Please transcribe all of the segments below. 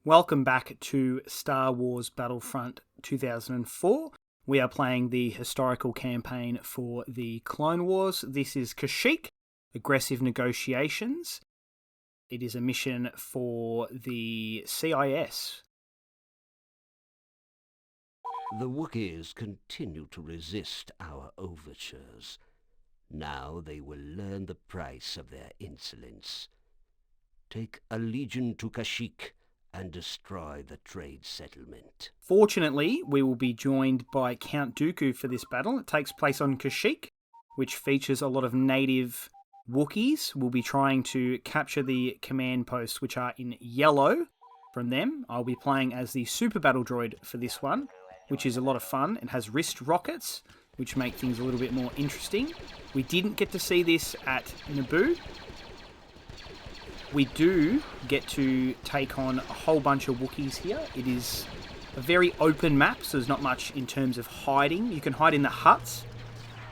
Welcome back to Star Wars Battlefront 2004. We are playing the historical campaign for the Clone Wars. This is Kashyyyk, Aggressive Negotiations. It is a mission for the CIS. The Wookiees continue to resist our overtures. Now they will learn the price of their insolence. Take a legion to Kashyyyk and destroy the trade settlement. Fortunately, we will be joined by Count Dooku for this battle. It takes place on Kashyyyk, which features a lot of native Wookiees. We'll be trying to capture the command posts, which are in yellow from them. I'll be playing as the Super Battle Droid for this one, which is a lot of fun. It has wrist rockets, which make things a little bit more interesting. We didn't get to see this at Naboo. We do get to take on a whole bunch of Wookiees here. It is a very open map, so there's not much in terms of hiding. You can hide in the huts.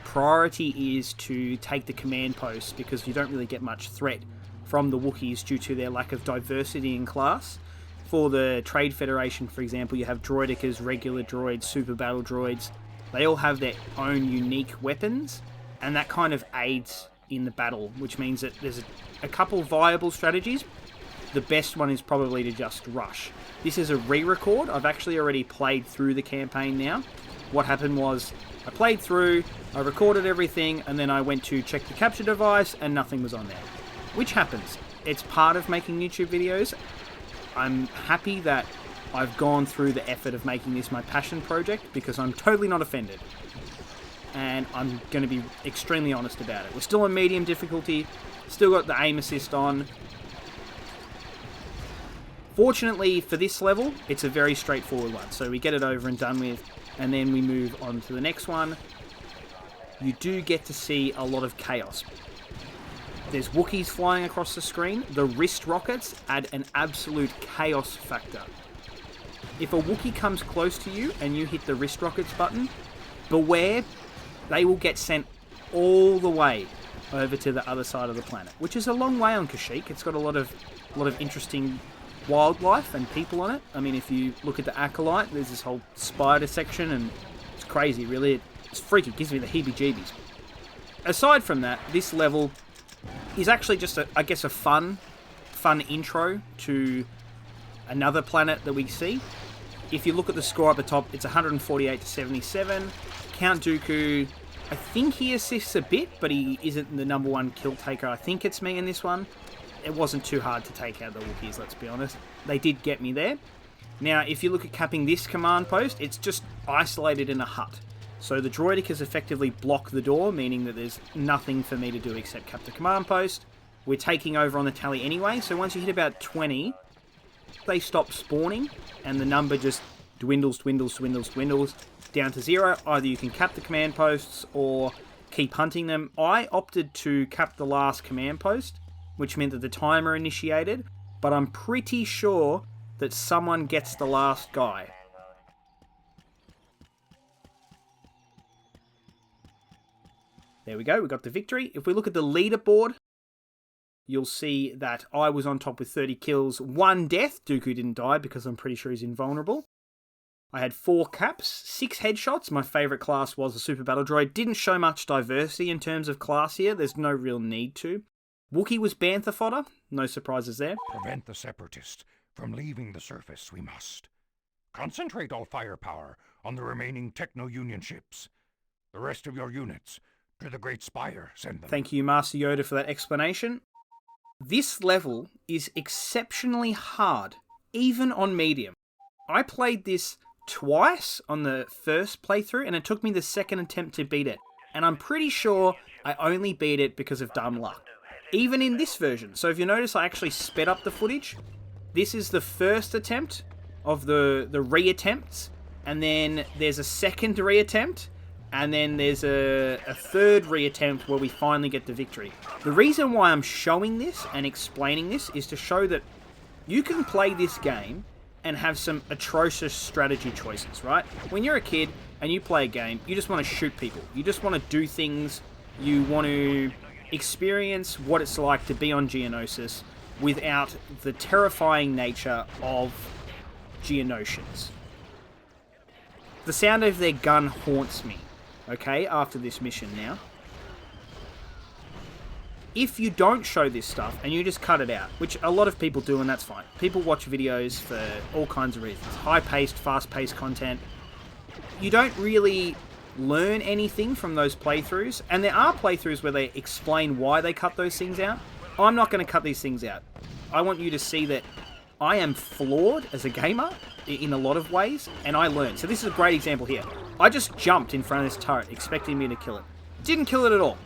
Priority is to take the command posts because you don't really get much threat from the Wookiees due to their lack of diversity in class. For the Trade Federation, for example, you have droidekas, regular droids, super battle droids. They all have their own unique weapons, and that kind of aids in the battle, which means that there's a couple viable strategies. The best one is probably to just rush. This is a re-record. I've actually already played through the campaign now. What happened was I played through, I recorded everything, and then I went to check the capture device and nothing was on there. Which happens. It's part of making YouTube videos. I'm happy that I've gone through the effort of making this my passion project because I'm totally not offended. And I'm going to be extremely honest about it. We're still on medium difficulty, still got the aim assist on. Fortunately for this level, it's a very straightforward one. So we get it over and done with, and then we move on to the next one. You do get to see a lot of chaos. There's Wookiees flying across the screen. The wrist rockets add an absolute chaos factor. If a Wookiee comes close to you and you hit the wrist rockets button, beware, they will get sent all the way over to the other side of the planet, which is a long way on Kashyyyk. It's got a lot of interesting wildlife and people on it. I mean, if you look at the Acolyte, there's this whole spider section, and it's crazy, really. It's freaky. It gives me the heebie-jeebies. Aside from that, this level is actually just, I guess, a fun intro to another planet that we see. If you look at the score up the top, it's 148 to 77. Count Dooku, I think he assists a bit, but he isn't the number one kill taker. I think it's me in this one. It wasn't too hard to take out the Wookiees, let's be honest. They did get me there. Now, if you look at capping this command post, it's just isolated in a hut. So the droidekas effectively block the door, meaning that there's nothing for me to do except cap the command post. We're taking over on the tally anyway, so once you hit about 20, they stop spawning, and the number just dwindles down to 0. Either you can cap the command posts or keep hunting them. I opted to cap the last command post, which meant that the timer initiated, but I'm pretty sure that someone gets the last guy. There we go, we got the victory. If we look at the leaderboard, you'll see that I was on top with 30 kills, 1 death. Dooku didn't die because I'm pretty sure he's invulnerable. I had 4 caps, 6 headshots. My favourite class was the Super Battle Droid. Didn't show much diversity in terms of class here. There's no real need to. Wookiee was bantha fodder. No surprises there. Prevent the Separatists from leaving the surface, we must. Concentrate all firepower on the remaining Techno-Union ships. The rest of your units, to the Great Spire, send them. Thank you, Master Yoda, for that explanation. This level is exceptionally hard, even on medium. I played this twice on the first playthrough, and it took me the second attempt to beat it. And I'm pretty sure I only beat it because of dumb luck. Even in this version. So if you notice, I actually sped up the footage. This is the first attempt of the re-attempts, and then there's a second re-attempt, and then there's a third re-attempt where we finally get the victory. The reason why I'm showing this and explaining this is to show that you can play this game and have some atrocious strategy choices, right? When you're a kid and you play a game, you just want to shoot people. You just want to do things. You want to experience what it's like to be on Geonosis without the terrifying nature of Geonosis. The sound of their gun haunts me, okay, after this mission now. If you don't show this stuff and you just cut it out, which a lot of people do and that's fine. People watch videos for all kinds of reasons. High-paced, fast-paced content. You don't really learn anything from those playthroughs. And there are playthroughs where they explain why they cut those things out. I'm not going to cut these things out. I want you to see that I am flawed as a gamer in a lot of ways, and I learned. So this is a great example here. I just jumped in front of this turret expecting me to kill it. Didn't kill it at all.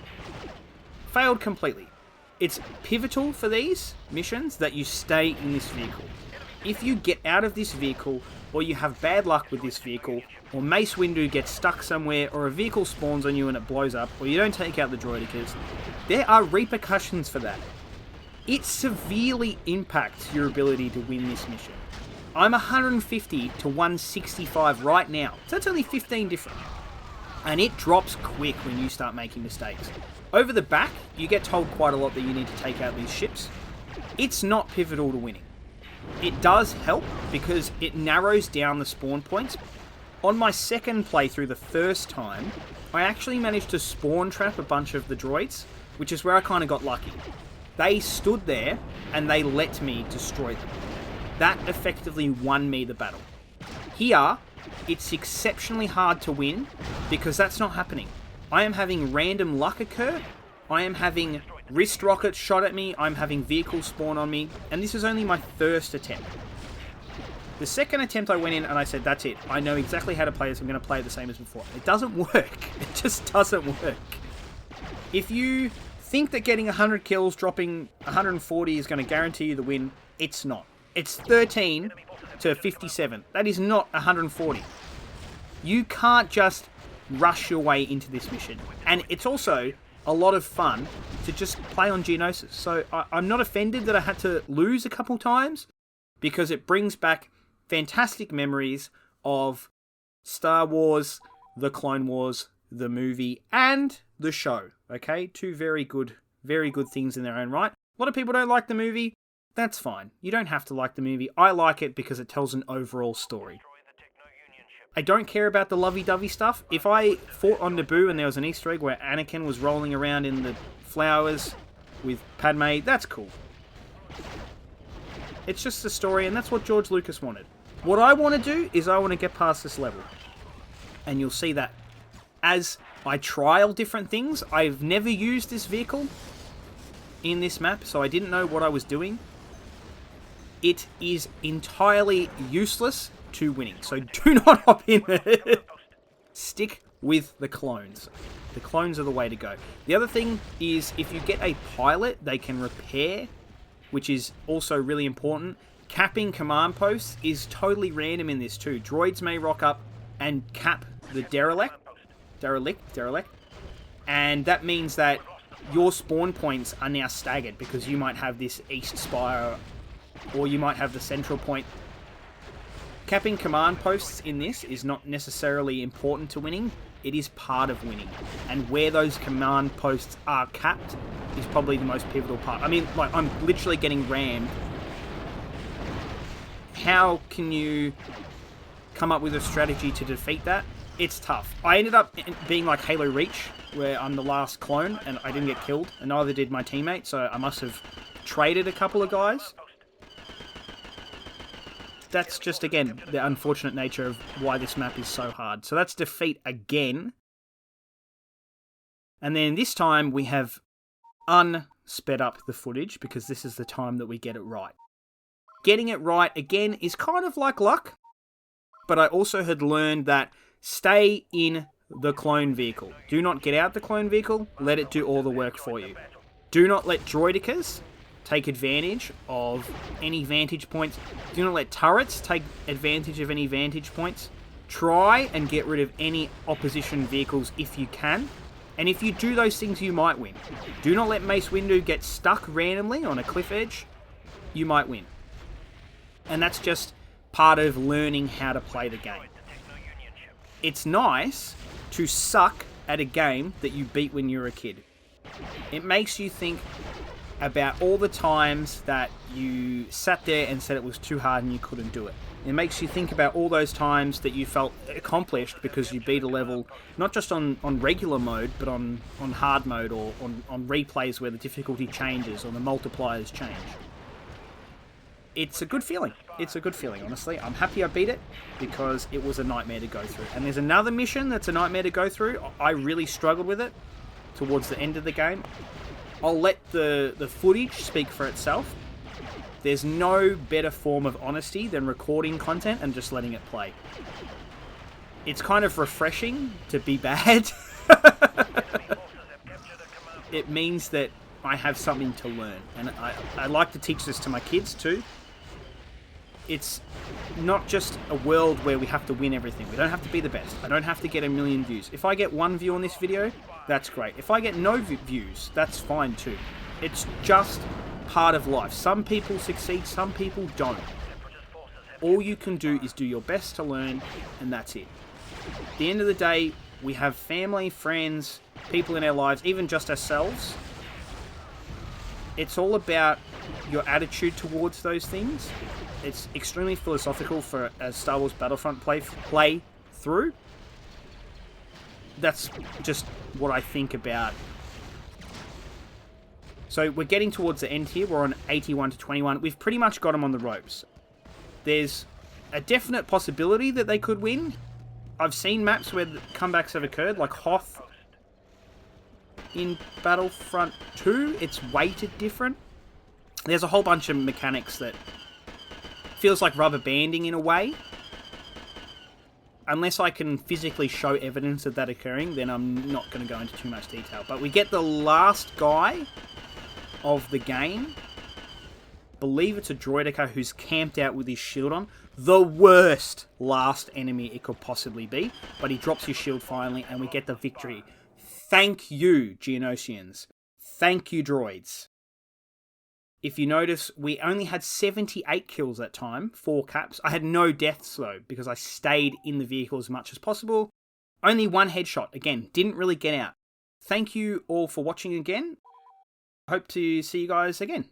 Failed completely. It's pivotal for these missions that you stay in this vehicle. If you get out of this vehicle, or you have bad luck with this vehicle, or Mace Windu gets stuck somewhere, or a vehicle spawns on you and it blows up, or you don't take out the droidicas, there are repercussions for that. It severely impacts your ability to win this mission. I'm 150 to 165 right now, so that's only 15 different. And it drops quick when you start making mistakes. Over the back, you get told quite a lot that you need to take out these ships. It's not pivotal to winning. It does help because it narrows down the spawn points. On my second playthrough, the first time, I actually managed to spawn trap a bunch of the droids, which is where I kind of got lucky. They stood there and they let me destroy them. That effectively won me the battle. Here, it's exceptionally hard to win because that's not happening. I am having random luck occur. I am having wrist rockets shot at me. I'm having vehicles spawn on me. And this is only my first attempt. The second attempt I went in and I said, that's it. I know exactly how to play this. I'm going to play it the same as before. It doesn't work. It just doesn't work. If you think that getting 100 kills, dropping 140 is going to guarantee you the win, it's not. It's 13 to 57. That is not 140. You can't just rush your way into this mission. And it's also a lot of fun to just play on Geonosis. So I'm not offended that I had to lose a couple times because it brings back fantastic memories of Star Wars, the Clone Wars, the movie, and the show. Okay? Two very good things in their own right. A lot of people don't like the movie. That's fine. You don't have to like the movie. I like it because it tells an overall story. I don't care about the lovey-dovey stuff. If I fought on Naboo and there was an Easter egg where Anakin was rolling around in the flowers with Padme, that's cool. It's just a story, and that's what George Lucas wanted. What I want to do is I want to get past this level. And you'll see that as I trial different things. I've never used this vehicle in this map, so I didn't know what I was doing. It is entirely useless to winning, so do not hop in there. Stick with the clones. The clones are the way to go. The other thing is if you get a pilot, they can repair, which is also really important. Capping command posts is totally random in this too. Droids may rock up and cap the derelict, and that means that your spawn points are now staggered because you might have this east spire or you might have the central point. Capping command posts in this is not necessarily important to winning. It is part of winning. And where those command posts are capped is probably the most pivotal part. I mean, like, I'm literally getting rammed. How can you come up with a strategy to defeat that? It's tough. I ended up being like Halo Reach, where I'm the last clone and I didn't get killed, and neither did my teammate, so I must have traded a couple of guys. That's just, again, the unfortunate nature of why this map is so hard. So that's defeat again. And then this time we have unsped up the footage because this is the time that we get it right. Getting it right, again, is kind of like luck. But I also had learned that stay in the clone vehicle. Do not get out the clone vehicle. Let it do all the work for you. Do not let droidicas take advantage of any vantage points. Do not let turrets take advantage of any vantage points. Try and get rid of any opposition vehicles if you can. And if you do those things, you might win. Do not let Mace Windu get stuck randomly on a cliff edge. You might win. And that's just part of learning how to play the game. It's nice to suck at a game that you beat when you were a kid. It makes you think, about all the times that you sat there and said it was too hard and you couldn't do it. It makes you think about all those times that you felt accomplished because you beat a level, not just on regular mode, but on hard mode, or on replays where the difficulty changes or the multipliers change. It's a good feeling. It's a good feeling, honestly. I'm happy I beat it because it was a nightmare to go through. And there's another mission that's a nightmare to go through. I really struggled with it towards the end of the game. I'll let the footage speak for itself. There's no better form of honesty than recording content and just letting it play. It's kind of refreshing to be bad. It means that I have something to learn. And I like to teach this to my kids too. It's not just a world where we have to win everything. We don't have to be the best. I don't have to get 1 million views. If I get 1 view on this video, that's great. If I get no views, that's fine too. It's just part of life. Some people succeed, some people don't. All you can do is do your best to learn, and that's it. At the end of the day, we have family, friends, people in our lives, even just ourselves. It's all about your attitude towards those things. It's extremely philosophical for a Star Wars Battlefront play through. That's just what I think about. So we're getting towards the end here. We're on 81 to 21. We've pretty much got them on the ropes. There's a definite possibility that they could win. I've seen maps where comebacks have occurred, like Hoth in Battlefront 2. It's weighted different. There's a whole bunch of mechanics that feels like rubber banding in a way. Unless I can physically show evidence of that occurring, then I'm not going to go into too much detail. But we get the last guy of the game. Believe it's a droideka who's camped out with his shield on. The worst last enemy it could possibly be. But he drops his shield finally and we get the victory. Thank you, Geonosians. Thank you, droids. If you notice, we only had 78 kills that time, 4 caps. I had no deaths though, because I stayed in the vehicle as much as possible. Only 1 headshot, again, didn't really get out. Thank you all for watching again. Hope to see you guys again.